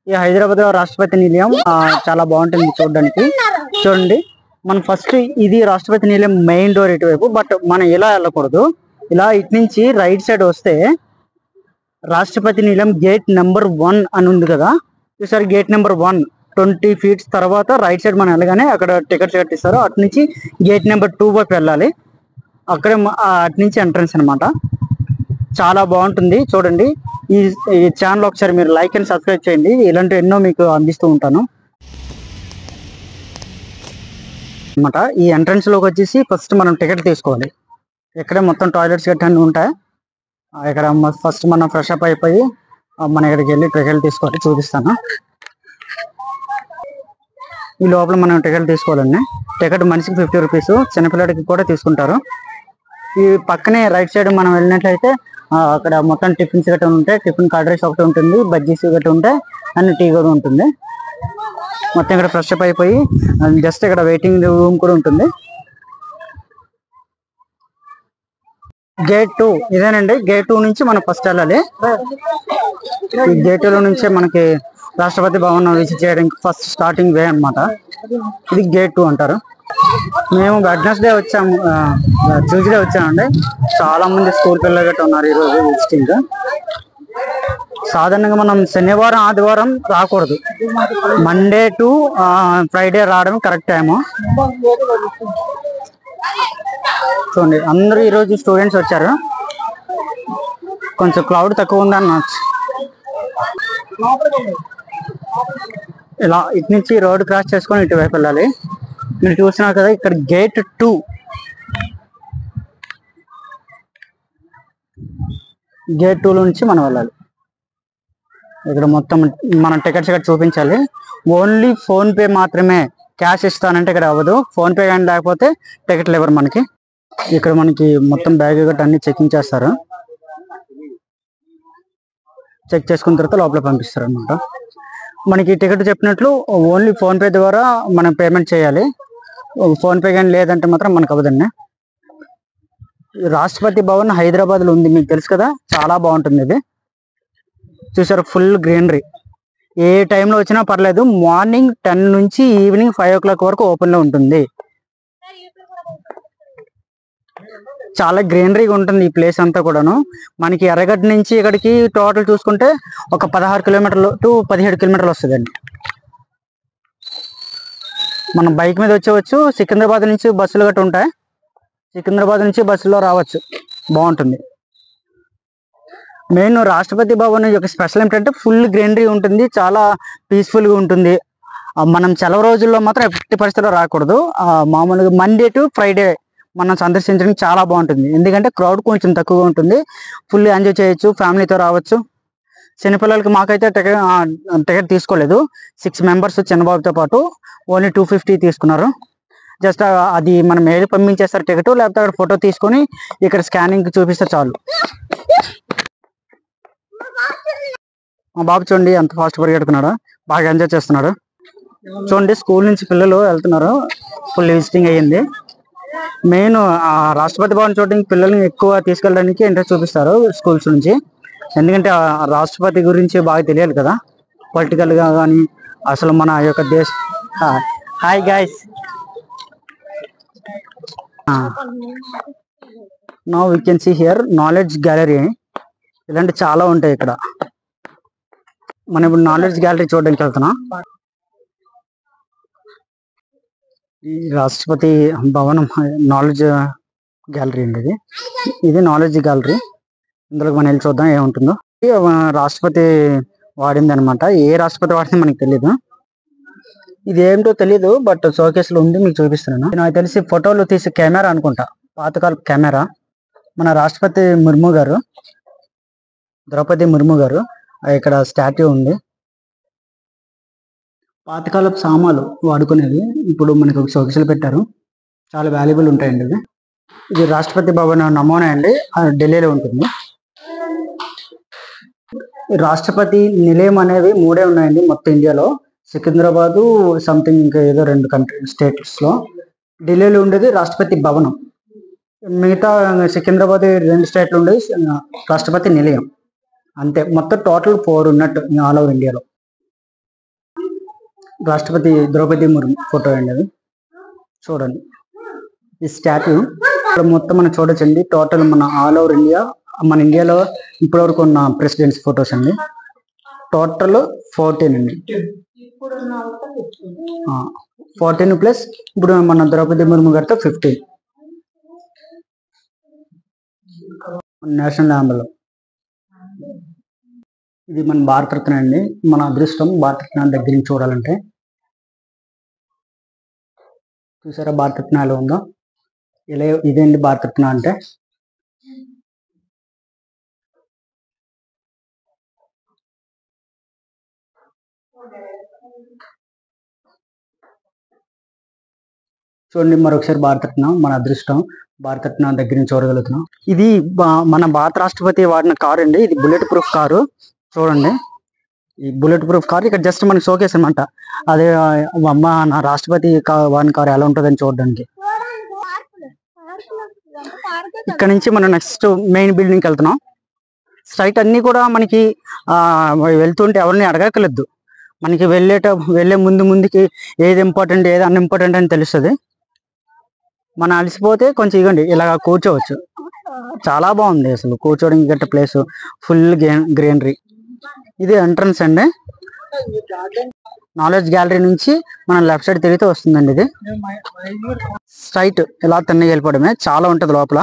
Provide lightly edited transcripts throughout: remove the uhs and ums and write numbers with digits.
ఈ హైదరాబాద్ లో రాష్ట్రపతి నిలయం చాలా బాగుంటుంది చూడడానికి. చూడండి, మనం ఫస్ట్ ఇది రాష్ట్రపతి నిలయం మెయిన్ డోర్ ఇటువైపు, బట్ మనం ఇలా వెళ్ళకూడదు. ఇలా ఇటు నుంచి రైట్ సైడ్ వస్తే రాష్ట్రపతి నిలయం గేట్ నెంబర్ 1 అని ఉంది కదా, ఈసారి గేట్ నెంబర్ 1 20 feet తర్వాత రైట్ సైడ్ మనం వెళ్ళగానే అక్కడ టికెట్స్ కట్టిస్తారు. అటు నుంచి గేట్ నెంబర్ 2 వైపు వెళ్ళాలి. అక్కడే అటు నుంచి ఎంట్రన్స్ అనమాట. చాలా బాగుంటుంది చూడండి. ఈ ఛానల్ ఒకసారి మీరు లైక్ అండ్ సబ్స్క్రైబ్ చేయండి. ఇలాంటి ఎన్నో మీకు అందిస్తూ ఉంటాను అనమాట. ఈ ఎంట్రన్స్ లోకి వచ్చేసి ఫస్ట్ మనం టికెట్ తీసుకోవాలి. ఇక్కడే మొత్తం టాయిలెట్స్ గట్రా అన్నీ ఉంటాయి. ఇక్కడ ఫస్ట్ మనం ఫ్రెష్ అప్ అయిపోయి మన ఇక్కడికి వెళ్ళి టికెట్ తీసుకోవాలి. చూపిస్తాను. ఈ లోపల మనం టికెట్ తీసుకోవాలండి. టికెట్ మనిషికి 50 రూపీస్, చిన్నపిల్లడికి కూడా తీసుకుంటారు. ఈ పక్కనే రైట్ సైడ్ మనం వెళ్ళినట్లయితే అక్కడ మొత్తం టిఫిన్స్ గట్రా ఉంటాయి. టిఫిన్ కర్డ్ రైస్ ఒకటి ఉంటుంది, బజ్జీస్ గట్రా ఉంటాయి, అన్ని టీ కూడా ఉంటుంది. మొత్తం ఇక్కడ ఫ్రెష్ అప్ అయిపోయి జస్ట్ ఇక్కడ వెయిటింగ్ రూమ్ కూడా ఉంటుంది. గేట్ 2 ఇదేనండి. గేట్ 2 నుంచి మనం ఫస్ట్ వెళ్ళాలి. ఈ గేట్ 2 నుంచే మనకి రాష్ట్రపతి భవన్ విజిట్ చేయడానికి ఫస్ట్ స్టార్టింగ్ వే అనమాట. ఇది గేట్ 2 అంటారు. మేము వెడ్నెస్డే వచ్చాము, ట్యూస్డే వచ్చామండి. చాలా మంది స్కూల్ పిల్లలు గట్రా ఉన్నారు ఈరోజు విజిటింగ్. సాధారణంగా మనం శనివారం ఆదివారం రాకూడదు, మండే టు ఫ్రైడే రావడం కరెక్ట్ టైము. చూడండి, అందరూ ఈరోజు స్టూడెంట్స్ వచ్చారు. కొంచెం క్లౌడ్ తక్కువ ఉందని ఇలా ఇటు నుంచి రోడ్ క్రాస్ చేసుకొని ఇటువైపు వెళ్ళాలి. మీరు చూస్తున్నారు కదా, ఇక్కడ గేట్ 2. గేట్ 2 నుంచి మనం వెళ్ళాలి. ఇక్కడ మొత్తం మనం టికెట్స్ ఇక్కడ చూపించాలి. ఓన్లీ ఫోన్ పే మాత్రమే, క్యాష్ ఇస్తానంటే ఇక్కడ అవ్వదు. ఫోన్ పే కానీ లేకపోతే టికెట్లు ఇవ్వరు మనకి. ఇక్కడ మనకి మొత్తం బ్యాగ్ గట్రా అన్ని చెకింగ్ చేస్తారు. చెక్ చేసుకున్న తర్వాత లోపల పంపిస్తారు అనమాట. మనకి టికెట్ చెప్పినట్లు ఓన్లీ ఫోన్ పే ద్వారా మనం పేమెంట్ చేయాలి. ఫోన్ పే కానీ లేదంటే మాత్రం మనకు అవ్వదండి. రాష్ట్రపతి భవన్ హైదరాబాద్ లో ఉంది, మీకు తెలుసు కదా. చాలా బాగుంటుంది ఇది. చూసారు, ఫుల్ గ్రీనరీ. ఏ టైంలో వచ్చినా పర్లేదు. మార్నింగ్ 10 నుంచి ఈవినింగ్ 5 o'clock వరకు ఓపెన్ లో ఉంటుంది. చాలా గ్రీనరీగా ఉంటుంది ఈ ప్లేస్ అంతా కూడాను. మనకి ఎర్రగడ్డ నుంచి ఇక్కడికి టోటల్ చూసుకుంటే ఒక 16 కిలోమీటర్లు టు 17 కిలోమీటర్లు వస్తుందండి. మనం బైక్ మీద వచ్చేవచ్చు. సికింద్రాబాద్ నుంచి బస్సులు గట్రా ఉంటాయి. సికింద్రాబాద్ నుంచి బస్సులో రావచ్చు. బాగుంటుంది. మెయిన్ రాష్ట్రపతి భవన్ యొక్క స్పెషల్ ఏంటంటే ఫుల్ గ్రీనరీ ఉంటుంది, చాలా పీస్ఫుల్గా ఉంటుంది. మనం సెలవు రోజుల్లో మాత్రం ఎట్టి పరిస్థితుల్లో రాకూడదు. మామూలుగా మండే టు ఫ్రైడే మనం సందర్శించడానికి చాలా బాగుంటుంది. ఎందుకంటే క్రౌడ్ కొంచెం తక్కువగా ఉంటుంది. ఫుల్ ఎంజాయ్ చేయొచ్చు, ఫ్యామిలీతో రావచ్చు. చిన్నపిల్లలకి మాకైతే టికెట్ తీసుకోలేదు. 6 members చిన్నబాబుతో పాటు ఓన్లీ 250 తీసుకున్నారు. జస్ట్ అది మనం ఏది పంపించేస్తారు టికెట్, లేకపోతే అక్కడ ఫోటో తీసుకొని ఇక్కడ స్కానింగ్ చూపిస్తే చాలు. మా బాబు చూడండి ఎంత ఫాస్ట్ పరిగెడుతున్నాడు, బాగా ఎంజాయ్ చేస్తున్నాడు. చూడండి, స్కూల్ నుంచి పిల్లలు వెళ్తున్నారు. ఫుల్ విజిటింగ్ అయ్యింది. మెయిన్ రాష్ట్రపతి భవన్ చూడడానికి పిల్లల్ని ఎక్కువ తీసుకెళ్ళడానికి ఇంట్రెస్ట్ చూపిస్తారు స్కూల్స్ నుంచి. ఎందుకంటే రాష్ట్రపతి గురించి బాగా తెలియాలి కదా, పొలిటికల్ గా కానీ అసలు మన యొక్క దేశ. Hi guys, now we can see here knowledge gallery. ఇలాంటి చాలా ఉంటాయి ఇక్కడ. మనం ఇప్పుడు నాలెడ్జ్ గ్యాలరీ చూడడానికి వెళ్తున్నాం. ఈ రాష్ట్రపతి భవనం నాలెడ్జ్ గ్యాలరీ అండి. ఇది నాలెడ్జ్ గ్యాలరీ. ఇందులోకి మనం వెళ్ళి చూద్దాం ఏముంటుందో. రాష్ట్రపతి వాడింది అనమాట. ఏ రాష్ట్రపతి వాడింది మనకి తెలియదు. ఇది ఏంటో తెలియదు, బట్ షోకేస్ లో ఉంది, మీకు చూపిస్తున్నాను. నాకు తెలిసి ఫోటోలు తీసే కెమెరా అనుకుంటా, పాతకాల కెమెరా. మన రాష్ట్రపతి ముర్ము గారు, ద్రౌపది ముర్ము గారు ఇక్కడ స్టాట్యూ ఉంది. పాతకాలపు సామాన్లు వాడుకునేది ఇప్పుడు మనకు ఒక షోకేస్లో పెట్టారు. చాలా వాల్యుబుల్ ఉంటాయండి ఇవి. ఇది రాష్ట్రపతి భవన్ నమూనా అండి, ఢిల్లీలో ఉంటుంది. రాష్ట్రపతి నిలయం అనేవి 3 ఉన్నాయండి మొత్తం ఇండియాలో. సికింద్రాబాదు, సంథింగ్ ఇంకా ఏదో 2 స్టేట్స్ లో. ఢిల్లీలో ఉండేది రాష్ట్రపతి భవనం. మిగతా సికింద్రాబాద్ 2 స్టేట్లు ఉండేది రాష్ట్రపతి నిలయం. అంతే. మొత్తం టోటల్ 4 ఉన్నట్టు ఆల్ ఓవర్ ఇండియాలో. రాష్ట్రపతి ద్రౌపది ముర్ము ఫోటో అండి అది. చూడండి ఈ స్టాట్యూ ఇక్కడ మొత్తం మనం చూడొచ్చండి. టోటల్ మన ఆల్ ఓవర్ ఇండియా, మన ఇండియాలో ఇప్పటివరకు ఉన్న ప్రెసిడెంట్స్ ఫొటోస్ అండి. టోటల్ 14 అండి. 14 ప్లస్ ఇప్పుడు మన ద్రౌపది ముర్ము గారితో 15. నేషనల్ యాంబలం ఇది మన భారతరత్న అండి. మన అదృష్టం భారతరత్న దగ్గర నుంచి చూడాలంటే. చూసారా భారతరత్న ఎలా ఉందో? ఇలా ఇదేంటి భారతరత్న అంటే. చూడండి మరొకసారి భారతరత్న, మన అదృష్టం భారతరత్న దగ్గర నుంచి చూడగలుగుతున్నాం. ఇది మన భారత రాష్ట్రపతి వాడిన కారు అండి. ఇది బుల్లెట్ ప్రూఫ్ కారు. చూడండి ఈ బుల్లెట్ ప్రూఫ్ కార్ ఇక్కడ జస్ట్ మనకి షోకేస్ అనమాట. అదే అమ్మ నా రాష్ట్రపతి వాడిన కారు ఎలా ఉంటుందని చూడడానికి. ఇక్కడ నుంచి మనం నెక్స్ట్ మెయిన్ బిల్డింగ్కి వెళ్తున్నాం. స్ట్రైట్ అన్ని కూడా మనకి వెళ్తుంటే ఎవరిని అడగక్కర్లేదు. మనకి వెళ్ళే ముందుకి ఏది ఇంపార్టెంట్ ఏది అన్ఇంపార్టెంట్ అని తెలుస్తుంది. మనం అలసిపోతే కొంచెం ఇవ్వండి ఇలా కూర్చోవచ్చు. చాలా బాగుంది అసలు కూర్చోడానికి గట్ట ప్లేస్, ఫుల్ గ్రీనరీ. ఇది ఎంట్రన్స్ అండి. నాలెడ్జ్ గ్యాలరీ నుంచి మనం లెఫ్ట్ సైడ్ తిరిగితే వస్తుందండి. ఇది స్ట్రైట్ ఇలా తిన్నగా వెళ్ళిపోవడమే. చాలా ఉంటుంది లోపల.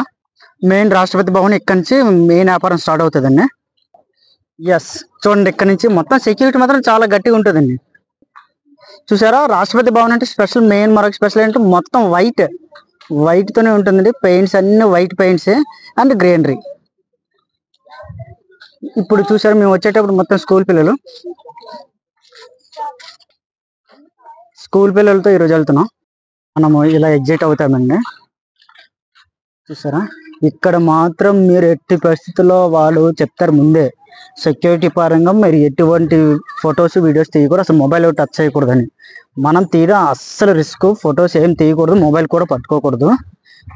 మెయిన్ రాష్ట్రపతి భవన్ ఇక్కడ నుంచి మెయిన్ వ్యాపారం స్టార్ట్ అవుతుందండి. ఎస్ చూడండి ఇక్కడ నుంచి మొత్తం సెక్యూరిటీ మాత్రం చాలా గట్టిగా ఉంటుందండి. చూసారా రాష్ట్రపతి భవన్ అంటే స్పెషల్, మెయిన్ మరొక స్పెషల్ అంటే మొత్తం వైట్ తోనే ఉంటుందండి. పెయింట్స్ అన్ని వైట్ పెయింట్స్ అండ్ గ్రీనరీ. ఇప్పుడు చూసారు మేము వచ్చేటప్పుడు మొత్తం స్కూల్ పిల్లలతో ఈరోజు వెళ్తున్నాం. మనము ఇలా ఎగ్జిట్ అవుతామండి. చూసారా ఇక్కడ మాత్రం మీరు ఎట్టి పరిస్థితుల్లో వాళ్ళు చెప్తారు ముందే, సెక్యూరిటీ పరంగా మీరు ఎటువంటి ఫొటోస్ వీడియోస్ తీయకూడదు, అసలు మొబైల్ టచ్ చేయకూడదని. మనం తీయడం అస్సలు రిస్క్. ఫొటోస్ ఏం తీయకూడదు, మొబైల్ కూడా పట్టుకోకూడదు.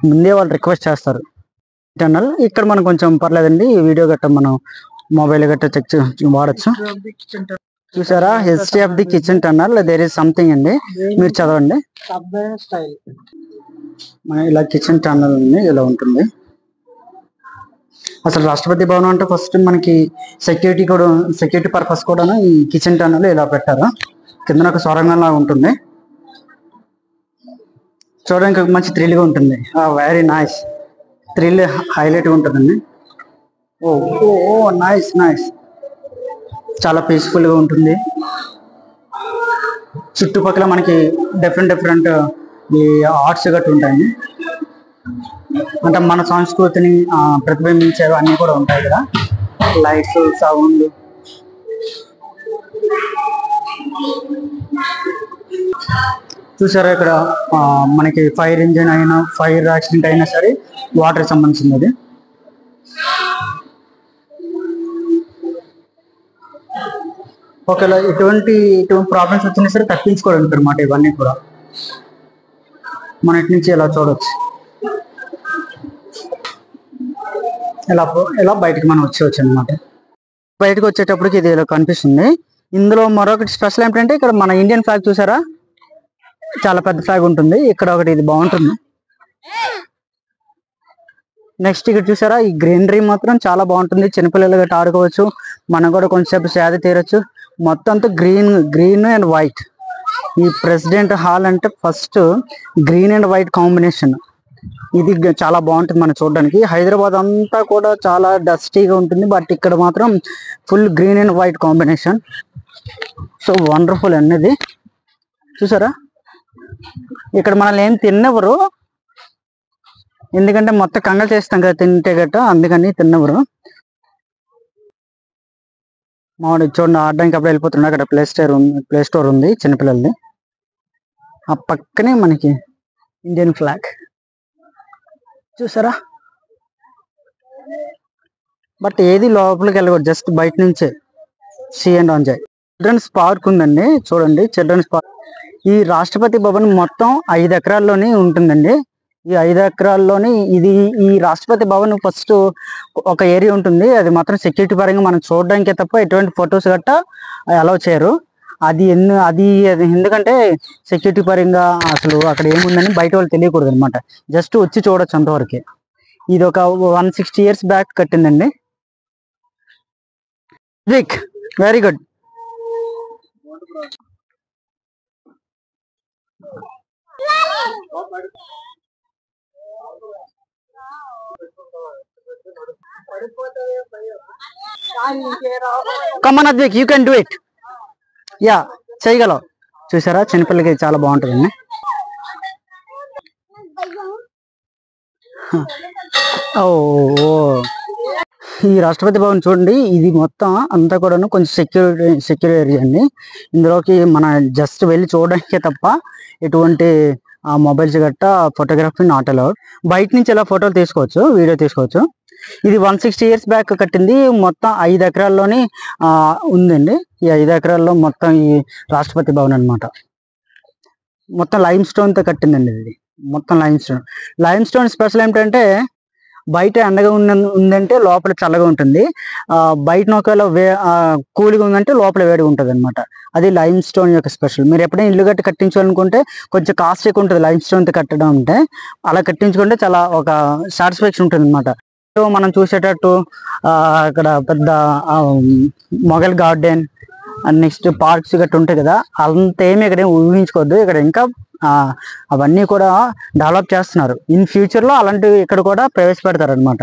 ముందే వాళ్ళు రిక్వెస్ట్ చేస్తారు. టన్నల్ ఇక్కడ మనం కొంచెం పర్లేదండి, వీడియో గట్ట మనం మొబైల్ గట్ట చెక్ వాడచ్చు. చూసారా history of the kitchen tunnel there is something అండి, మీరు చదవండి. మన ఇలా కిచెన్ టన్నల్ ఉంది, ఇలా ఉంటుంది. అసలు రాష్ట్రపతి భవన్ అంటే ఫస్ట్ మనకి సెక్యూరిటీ పర్పస్ కూడా ఈ కిచెన్ టన్నల్ ఇలా పెట్టారు. కింద ఒక సొరంగంలా ఉంటుంది. చూడడానికి మంచి థ్రిల్గా ఉంటుంది. వెరీ నైస్, థ్రిల్ హైలైట్గా ఉంటుందండి. ఓ నైస్ నైస్, చాలా పీస్ఫుల్గా ఉంటుంది. చుట్టుపక్కల మనకి డిఫరెంట్ ఈ ఆర్ట్స్ గట్టు ఉంటాయి. అంటే మన సంస్కృతిని ప్రతిబింబించేవి అన్నీ కూడా ఉంటాయి కదా. Lights, sound. చూసారా ఇక్కడ మనకి ఫైర్ ఇంజిన్ అయినా, ఫైర్ యాక్సిడెంట్ అయినా సరే వాటర్ సంబంధించినది. ఒకవేళ ఎటువంటి ప్రాబ్లమ్స్ వచ్చినా సరే తప్పించుకోవడానికి అనమాట ఇవన్నీ కూడా. మన ఇటు నుంచి ఇలా చూడవచ్చు. ఇలా బయటకు మనం వచ్చేవచ్చు అనమాట. బయటకు వచ్చేటప్పటికి ఇది ఇలా కనిపిస్తుంది. ఇందులో మరొకటి స్పెషల్ ఏంటంటే ఇక్కడ మన ఇండియన్ ఫ్లాగ్ చూసారా, చాలా పెద్ద ఫ్లాగ్ ఉంటుంది. ఇక్కడ ఒకటి ఇది బాగుంటుంది. నెక్స్ట్ ఇక్కడ చూసారా ఈ గ్రీనరీ మాత్రం చాలా బాగుంటుంది. చిన్నపిల్లలు గట్రా ఆడుకోవచ్చు, మనం కూడా కొంచెంసేపు సేద తీరచ్చు. మొత్తం అంతా గ్రీన్ అండ్ వైట్. ఈ ప్రెసిడెంట్ హాల్ అంటే first green and white combination. ఇది చాలా బాగుంటుంది మనం చూడడానికి. హైదరాబాద్ అంతా కూడా చాలా డస్టీగా ఉంటుంది, బట్ ఇక్కడ మాత్రం full green and white combination. So wonderful అనేది. చూసారా ఇక్కడ మనల్ని ఏం తిన్నెవరు, ఎందుకంటే మొత్తం కంగారు చేస్తాం కదా తింటే గట్ట, అందుకని తిన్నెవరు. మామిడి చూడండి ఆడడానికి అప్పుడు వెళ్ళిపోతున్నా. అక్కడ ప్లే స్టోర్ ఉంది చిన్నపిల్లలది. ఆ పక్కనే మనకి ఇండియన్ ఫ్లాగ్ చూసారా. బట్ ఏది లోపలికి వెళ్ళకూడదు, జస్ట్ బయట నుంచే see and enjoy. Children's park ఉందండి, చూడండి చిల్డ్రన్స్ పార్క్. ఈ రాష్ట్రపతి భవన్ మొత్తం 5 ఎకరాల్లోనే ఉంటుందండి. ఈ 5 ఎకరాల్లోని ఈ రాష్ట్రపతి భవన్ ఫస్ట్ ఒక ఏరియా ఉంటుంది. అది మాత్రం సెక్యూరిటీ పరంగా మనం చూడడానికే తప్ప ఎటువంటి ఫొటోస్ గట్టా అలౌ చేయరు. అది ఎందుకంటే సెక్యూరిటీ పరంగా అసలు అక్కడ ఏముందని బయట వాళ్ళు తెలియకూడదు అనమాట. జస్ట్ వచ్చి చూడొచ్చు అంతవరకే. ఇది ఒక 160 years బ్యాక్ కట్టిందండి. Very good. Come on Advik, you can do it. Yeah, చేయగలవు. చూసారా, చిన్నపిల్లకి చాలా బాగుంటుందండి. ఓ, ఈ రాష్ట్రపతి భవన్ చూడండి, ఇది మొత్తం అంతా కూడాను కొంచెం సెక్యూర్ ఏరియా అండి. ఇందులోకి మన జస్ట్ వెళ్ళి చూడడానికే తప్ప ఎటువంటి మొబైల్స్ గట్టా ఫోటోగ్రఫీ నాట్ అలౌడ్. బయట నుంచి ఇలా ఫోటోలు తీసుకోవచ్చు, వీడియో తీసుకోవచ్చు. ఇది 160 years బ్యాక్ కట్టింది. మొత్తం 5 ఎకరాల్లోని ఉందండి. ఈ 5 ఎకరాల్లో మొత్తం ఈ రాష్ట్రపతి భవన్ అనమాట. మొత్తం లైమ్ స్టోన్తో కట్టిందండి ఇది. మొత్తం లైమ్ స్టోన్ స్పెషల్ ఏంటంటే బయట ఎండగా ఉందంటే లోపల చల్లగా ఉంటుంది. బయట ఒకవేళ కూల్గా ఉందంటే లోపల వేడిగా ఉంటుంది అనమాట. అది లైమ్ స్టోన్ యొక్క స్పెషల్. మీరు ఎప్పుడైనా ఇల్లు గట్టి కట్టించాలనుకుంటే కొంచెం కాస్ట్ ఎక్కువ ఉంటుంది లైమ్ స్టోన్తో కట్టడం అంటే. అలా కట్టించుకుంటే చాలా ఒక సాటిస్ఫాక్షన్ ఉంటుంది అనమాట. సో మనం చూసేటట్టు అక్కడ పెద్ద Mughal garden and next parks గట్టు ఉంటాయి కదా, అంతేమీ ఇక్కడ ఊహించుకోవద్దు. ఇక్కడ ఇంకా అవన్నీ కూడా డెవలప్ చేస్తున్నారు. ఇన్ ఫ్యూచర్ లో అలాంటివి ఇక్కడ కూడా ప్రవేశపెడతారు అనమాట.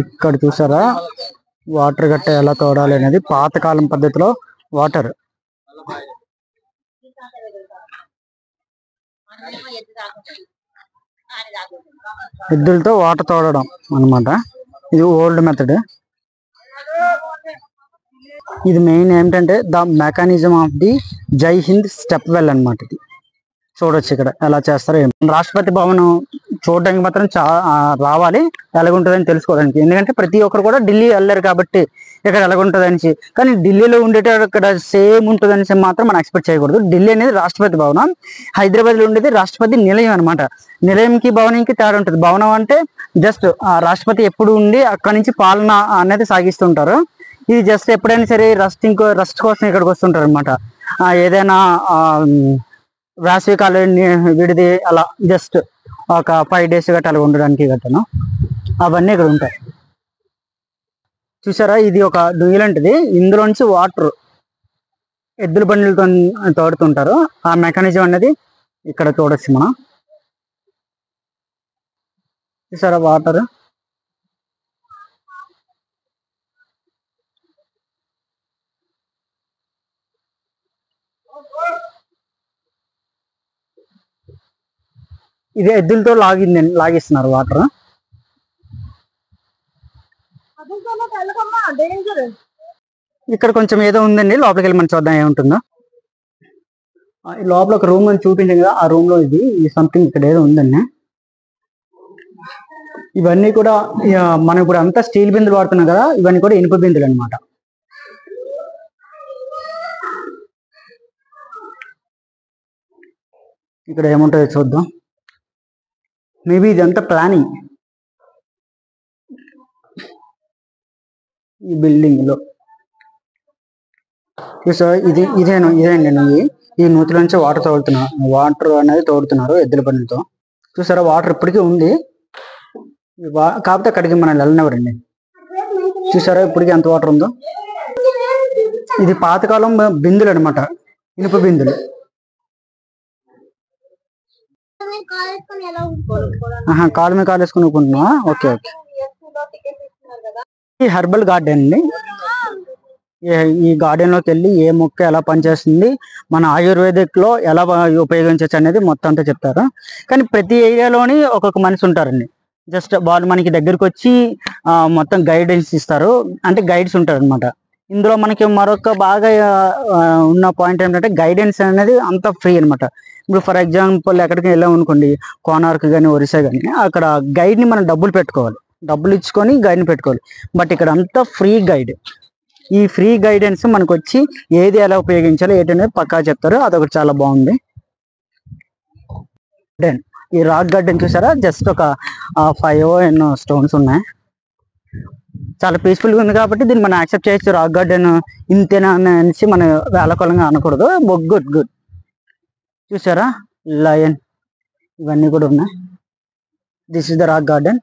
ఇక్కడ చూసారా వాటర్ గట్ట ఎలా తోడాలి అనేది, పాతకాలం పద్ధతిలో వాటర్ ఎద్దులతో వాటర్ తోడడం అనమాట. ఇది ఓల్డ్ మెథడ్. ఇది మెయిన్ ఏంటంటే ద మెకానిజం ఆఫ్ ది జై హింద్ స్టెప్ వెల్ అనమాట. ఇది చూడొచ్చు ఇక్కడ ఎలా చేస్తారో. రాష్ట్రపతి భవన్ చూడడానికి మాత్రం రావాలి, ఎలాగుంటుందని తెలుసుకోవడానికి. ఎందుకంటే ప్రతి ఒక్కరు కూడా ఢిల్లీ వెళ్ళారు కాబట్టి ఇక్కడ ఎలాగుంటుందని. కానీ ఢిల్లీలో ఉండేటప్పుడు ఇక్కడ సేమ్ ఉంటుందని మాత్రం మనం ఎక్స్పెక్ట్ చేయకూడదు. ఢిల్లీ అనేది రాష్ట్రపతి భవనం, హైదరాబాద్లో ఉండేది రాష్ట్రపతి నిలయం అనమాట. నిలయంకి భవనంకి తేడా ఉంటుంది. భవనం అంటే జస్ట్ రాష్ట్రపతి ఎప్పుడు ఉండి అక్కడి నుంచి పాలన అనేది సాగిస్తుంటారు. ఇది జస్ట్ ఎప్పుడైనా సరే రెస్ట్ కోసం ఇక్కడికి వస్తుంటారు అనమాట. ఏదైనా వేసవి కాలం విడిది అలా జస్ట్ ఒక 5 days గట్ట అలా ఉండడానికి గట్టను అవన్నీ ఇక్కడ ఉంటాయి. చూసారా, ఇది ఒక దుయ్యలాంటిది. ఇందులోంచి వాటర్ ఎద్దుల బండిలతో తోడుతుంటారు. ఆ మెకానిజం అనేది ఇక్కడ చూడొచ్చు మనం. చూసారా వాటర్. ఇది ఎద్దులతో లాగిస్తున్నారు వాటర్. ఇక్కడ కొంచెం ఏదో ఉందండి, లోపలికి వెళ్ళి మనం చూద్దాం ఏముంటుందో. లోపల ఒక రూమ్ అని చూపించాం కదా, ఆ రూమ్ లో ఇది సంథింగ్ ఇక్కడ ఏదో ఉందండి. ఇవన్నీ కూడా మనం ఇప్పుడు అంతా స్టీల్ బిందులు వాడుతున్నాం కదా, ఇవన్నీ కూడా ఇనుప బిందులు అనమాట. ఇక్కడ ఏముంటుందో చూద్దాం. మేబీ ఇదంతా ప్లానింగ్ ఈ బిల్డింగ్ లో. ఇదేండి ఈ నూతిలో నుంచి వాటర్ అనేది తోడుతున్నారు ఎద్దుల బండితో. చూసారా వాటర్ ఇప్పటికీ ఉంది, కాకపోతే అక్కడికి మనం వెళ్ళనివ్వరండి. చూసారా ఇప్పటికీ ఎంత వాటర్ ఉందో. ఇది పాతకాలం బిందులు అనమాట, ఇనుప బిందులు. కాలు మీద కాలు వేసుకుని ఊపుకుంటున్నా. Okay okay. ఈ హెర్బల్ గార్డెన్ అండి. ఈ గార్డెన్ లోకి వెళ్ళి ఏ మొక్క ఎలా పనిచేస్తుంది, మన ఆయుర్వేదిక్ లో ఎలా ఉపయోగించవచ్చు అనేది మొత్తం అంతా చెప్తారు. కానీ ప్రతి ఏరియాలోని ఒక్కొక్క మనిషి ఉంటారండి. జస్ట్ వాళ్ళు మనకి దగ్గరకు వచ్చి మొత్తం గైడెన్స్ ఇస్తారు, అంటే గైడ్స్ ఉంటారు అనమాట. ఇందులో మనకి మరొక బాగా ఉన్న పాయింట్ ఏంటంటే గైడెన్స్ అనేది అంత ఫ్రీ అనమాట. ఇప్పుడు ఫర్ ఎగ్జాంపుల్ ఎక్కడికి వెళ్ళాం అనుకోండి, కోనార్క్ కానీ ఒరిస్సా కానీ, అక్కడ గైడ్ని మనం డబ్బులు పెట్టుకోవాలి, డబ్బులు ఇచ్చుకొని గైడ్ని పెట్టుకోవాలి. బట్ ఇక్కడ అంతా ఫ్రీ గైడ్. ఈ ఫ్రీ గైడెన్స్ మనకు వచ్చి ఏది ఎలా ఉపయోగించాలో ఏంటనేది పక్కా చెప్తారు. అదొకటి చాలా బాగుంది. ఈ రాక్ గార్డెన్ చూసారా, జస్ట్ ఒక 5 ఎన్నో స్టోన్స్ ఉన్నాయి. చాలా పీస్ఫుల్ గా ఉంది కాబట్టి దీన్ని మనం యాక్సెప్ట్ చేయొచ్చు. రాక్ గార్డెన్ ఇంతేనా అనేసి మనం వేళకోళంగా అనకూడదు. Good good. చూసారా లయన్ ఇవన్నీ కూడా ఉన్నాయి. This is the rock garden.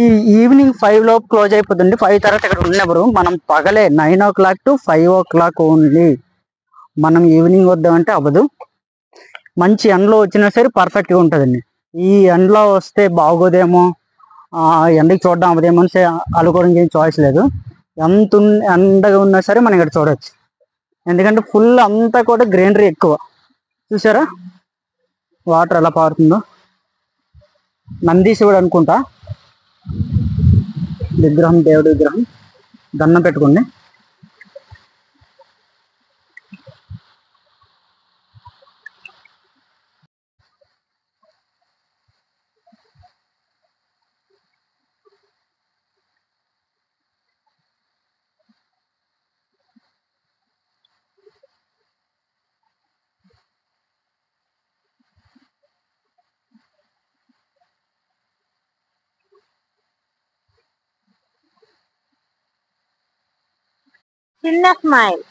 ఈ ఈవినింగ్ 5 లోపు క్లోజ్ అయిపోతుంది. 5 తర్వాత ఇక్కడ ఉన్నప్పుడు మనం పగలే 9 o'clock to 5 o'clock ఓన్లీ. మనం ఈవినింగ్ వద్దామంటే అవ్వదు. మంచి ఎండలో వచ్చినా సరే పర్ఫెక్ట్గా ఉంటుందండి. ఈ ఎండలో వస్తే బాగోదేమో, ఎండకి చూడడం అవ్వదేమో అని అనుకోవడానికి ఏం చాయిస్ లేదు. ఎండగా ఉన్నా సరే మనం ఇక్కడ చూడవచ్చు. ఎందుకంటే ఫుల్ అంతా కూడా గ్రీనరీ ఎక్కువ. చూసారా వాటర్ ఎలా పారుతుందో. నందీశ్వరుడు అనుకుంటా విగ్రహం, దేవుడి విగ్రహం. దండం పెట్టుకోండి. చిన్న స్మైల్.